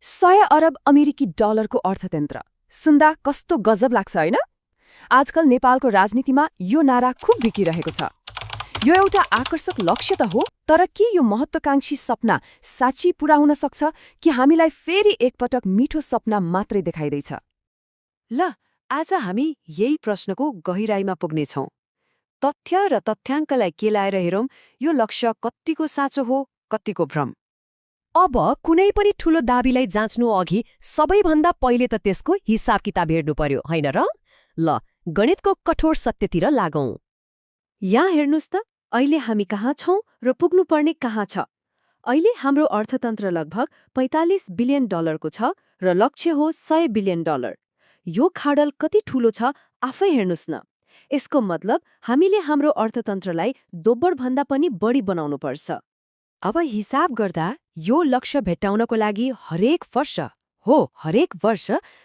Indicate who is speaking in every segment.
Speaker 1: 100 अरब अमेरिकी डलरको अर्थतन्त्र सुन्दा कस्तो गजब लाग्छ होइन? आजकल नेपालको राजनीतिमा यो नारा खूब बिकिरहेको छ। यो एउटा आकर्षक लक्ष्य त हो, तर के यो महत्त्वकांक्षी सपना साँच्चै पूरा हुन सक्छ कि हामीलाई फेरि एकपटक मिठो सपना मात्रै देखाइदैछ?
Speaker 2: ल आज हामी यही प्रश्नको गहिराईमा पुग्नेछौँ। तथ्य र तथ्याङ्कलाई केलाएर हेरौँ, यो लक्ष्य कत्तिको साँचो हो, कत्तिको भ्रम।
Speaker 3: अब कुनै पनि ठूलो दाबीलाई जाँच्नु अघि सबैभन्दा पहिले त त्यसको हिसाब किताब हेर्नु पर्यो, होइन र? ल गणितको कठोर सत्यतिर लागौं।
Speaker 2: यहाँ हेर्नुस् त, अहिले हामी कहाँ छौँ र पुग्नुपर्ने कहाँ छ। अहिले हाम्रो अर्थतन्त्र लगभग 45 बिलियन डलरको छ र लक्ष्य हो 100 बिलियन डलर। यो खाडल कति ठूलो छ आफै हेर्नुस् न। यसको मतलब हामीले हाम्रो अर्थतन्त्रलाई दोब्बरभन्दा पनि बढी बनाउनुपर्छ।
Speaker 3: अब हिसाब गर्दा यो लक्ष्य भेट्टाउनको लागि हरेक वर्ष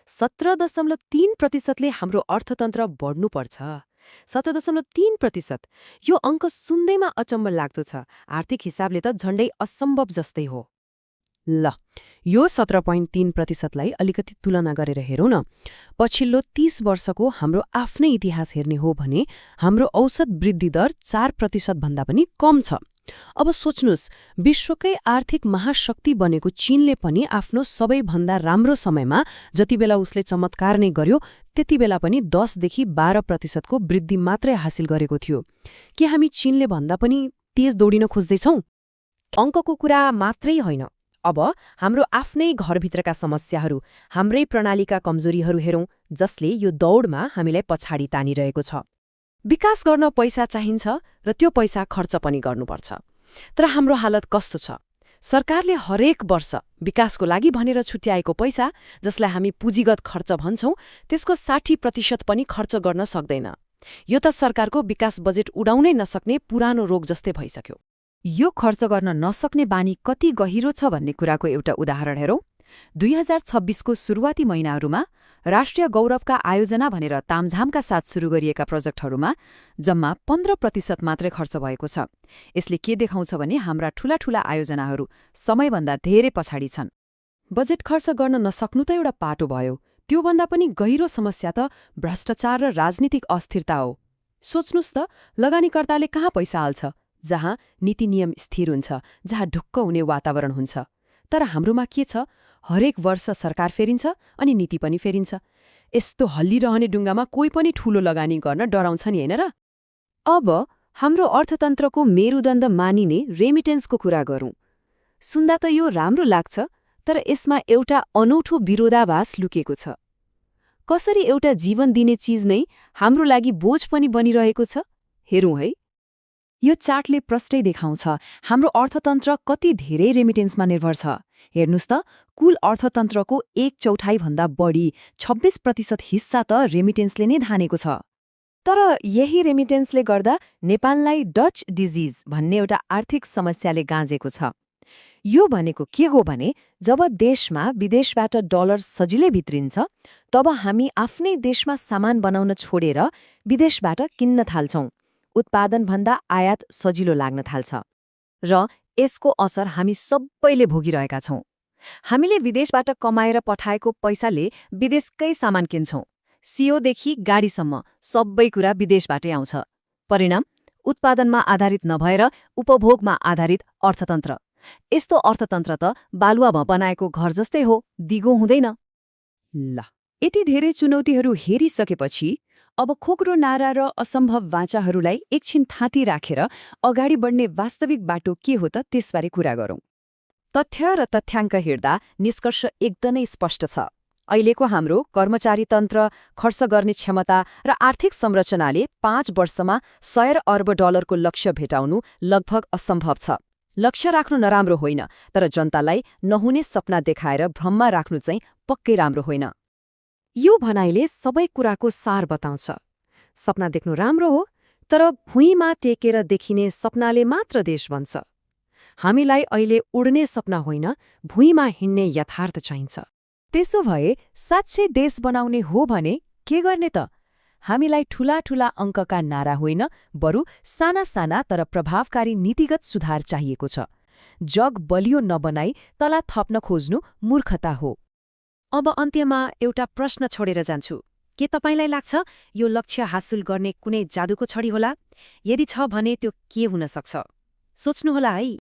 Speaker 3: 17.3%ले हाम्रो अर्थतन्त्र बढ्नुपर्छ। 17.3%। यो अङ्क सुन्दैमा अचम्म लाग्दो छ। आर्थिक हिसाबले त झण्डै असम्भव जस्तै हो।
Speaker 4: ल यो 17.3%लाई अलिकति तुलना गरेर हेरौँ न। पछिल्लो 30 वर्षको हाम्रो आफ्नै इतिहास हेर्ने हो भने हाम्रो औसत वृद्धि दर 4% भन्दा पनि कम छ। अब सोच्नुस्, विश्वकै आर्थिक महाशक्ति बनेको चीनले पनि आफ्नो सबैभन्दा राम्रो समयमा जति बेला उसले चमत्कार नै गर्यो त्यति बेला पनि 10देखि 12%को वृद्धि मात्रै हासिल गरेको थियो। के हामी चीनले भन्दा पनि तेज दौडिन खोज्दैछौँ?
Speaker 3: अङ्कको कुरा मात्रै होइन, अब हाम्रो आफ्नै घरभित्रका समस्याहरू, हाम्रै प्रणालीका कमजोरीहरू हेरौँ, जसले यो दौडमा हामीलाई पछाडि तानिरहेको छ। विकास गर्न पैसा चाहिन्छ र त्यो पैसा खर्च पनि गर्नुपर्छ। तर हाम्रो हालत कस्तो छ? सरकारले हरेक वर्ष विकासको लागि भनेर छुट्याएको पैसा, जसलाई हामी पुँजीगत खर्च भन्छौँ, त्यसको 60% पनि खर्च गर्न सक्दैन। यो त सरकारको विकास बजेट उडाउनै नसक्ने पुरानो रोग जस्तै भइसक्यो।
Speaker 1: यो खर्च गर्न नसक्ने बानी कति गहिरो छ भन्ने कुराको एउटा उदाहरण हेरौँ। 2026को सुरुवाती महिनाहरूमा राष्ट्रिय गौरवका आयोजना भनेर तामझामका साथ सुरु गरिएका प्रोजेक्टहरूमा जम्मा 15% मात्रै खर्च भएको छ। यसले के देखाउँछ भने हाम्रा ठूला आयोजनाहरू समयभन्दा धेरै पछाडि छन्।
Speaker 2: बजेट खर्च गर्न नसक्नु त एउटा पाटो भयो, त्योभन्दा पनि गहिरो समस्या त भ्रष्टाचार र राजनीतिक अस्थिरता हो। सोच्नुस् त, लगानीकर्ताले कहाँ पैसा हाल्छ? जहाँ नीति नियम स्थिर हुन्छ, जहाँ ढुक्क हुने वातावरण हुन्छ। तर हाम्रोमा के छ? हरेक वर्ष सरकार फेरिन्छ अनि नीति पनि फेरिन्छ। यस्तो हल्लिरहने डुङ्गामा कोही पनि ठूलो लगानी गर्न डराउँछ नि, होइन र?
Speaker 1: अब हाम्रो अर्थतन्त्रको मेरुदण्ड मानिने रेमिटेन्सको कुरा गरौँ। सुन्दा त यो राम्रो लाग्छ, तर यसमा एउटा अनौठो विरोधाभास लुकेको छ। कसरी एउटा जीवन दिने चिज नै हाम्रो लागि बोझ पनि बनिरहेको छ? हेरौँ है। यो चार्टले प्रष्टै देखाउँछ हाम्रो अर्थतन्त्र कति धेरै रेमिटेन्समा निर्भर छ। हेर्नुस् त, कुल अर्थतन्त्रको 1/4 भन्दा बढी 26% हिस्सा त रेमिटेन्सले नै धानेको छ। तर यही रेमिटेन्सले गर्दा नेपाललाई डच डिजिज भन्ने एउटा आर्थिक समस्याले गाँजेको छ। यो भनेको के हो भने, जब देशमा विदेशबाट डलर सजिलै भित्रिन्छ, तब हामी आफ्नै देशमा सामान बनाउन छोडेर विदेशबाट किन्न थाल्छौँ। उत्पादनभन्दा आयात सजिलो लाग्न थाल्छ र यसको असर हामी सबैले भोगिरहेका छौँ। हामीले विदेशबाट कमाएर पठाएको पैसाले विदेशकै सामान किन्छौँ। सियोदेखि गाडीसम्म सबै कुरा विदेशबाटै आउँछ। परिणाम, उत्पादनमा आधारित नभएर उपभोगमा आधारित अर्थतन्त्र। यस्तो अर्थतन्त्र त बालुवामा बनाएको घर जस्तै हो, दिगो हुँदैन।
Speaker 2: ल यति धेरै चुनौतीहरू हेरिसकेपछि अब खोक्रो नारा र असम्भव वाचाहरूलाई एकछिन थाती राखेर अगाडि बढ्ने वास्तविक बाटो के हो त त्यसबारे कुरा गरौँ।
Speaker 1: तथ्य र तथ्याङ्क हेर्दा निष्कर्ष एकदमै स्पष्ट छ। अहिलेको हाम्रो कर्मचारी तन्त्र, खर्च गर्ने क्षमता र आर्थिक संरचनाले 5 वर्षमा 100 अर्ब डलरको लक्ष्य भेटाउनु लगभग असम्भव छ। लक्ष्य राख्नु नराम्रो होइन, तर जनतालाई नहुने सपना देखाएर भ्रममा राख्नु चाहिँ पक्कै राम्रो होइन।
Speaker 2: यो भनाइले सबै कुराको सार बताउँछ। सपना देख्नु राम्रो हो, तर भुइँमा टेकेर देखिने सपनाले मात्र देश बन्छ। हामीलाई अहिले उड्ने सपना होइन, भुइँमा हिँड्ने यथार्थ चाहिन्छ।
Speaker 1: त्यसो भए साँच्चै देश बनाउने हो भने के गर्ने त? हामीलाई ठूला अङ्कका नारा होइन, बरु साना तर प्रभावकारी नीतिगत सुधार चाहिएको छ।
Speaker 3: जग बलियो नबनाई तला थप्न खोज्नु मूर्खता हो। अब अन्त्यमा एउटा प्रश्न छोडेर जान्छु। के तपाईलाई लाग्छ यो लक्ष्य हासिल गर्ने कुनै जादुको छडी होला? यदि छ भने त्यो के हुन सक्छ? सोच्नुहोला है।